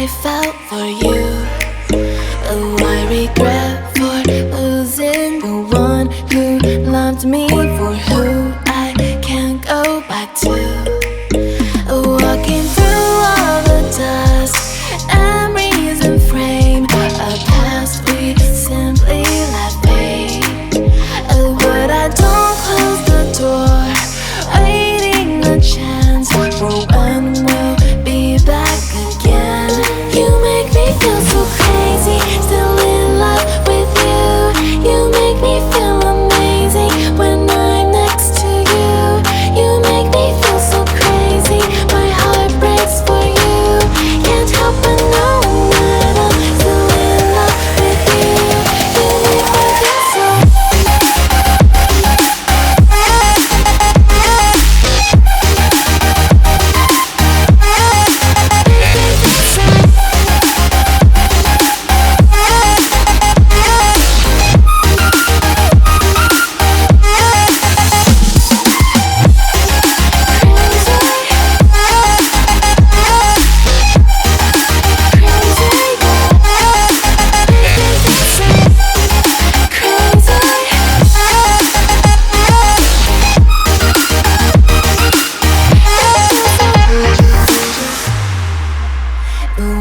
I felt for you. Oh, I regret for losing the one who loved me, for who I can't go back to. Walking through all the dust, memories and frame, a past we simply let fade. Oh, but I don't close the door, waiting a chance for when we'll be back again. You make me feel so crazy, still in love with you. You make me feel amazing when I'm next to you. You make me feel so crazy, my heart breaks for you. Can't help but know that I'm still in love with you. You make me feel so.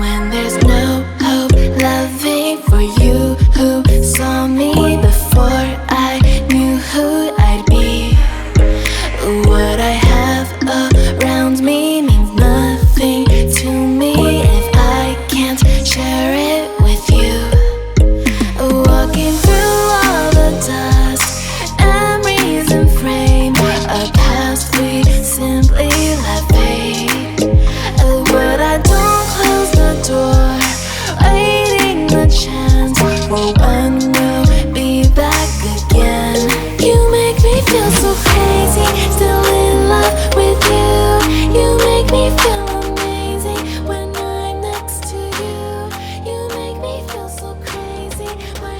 When there's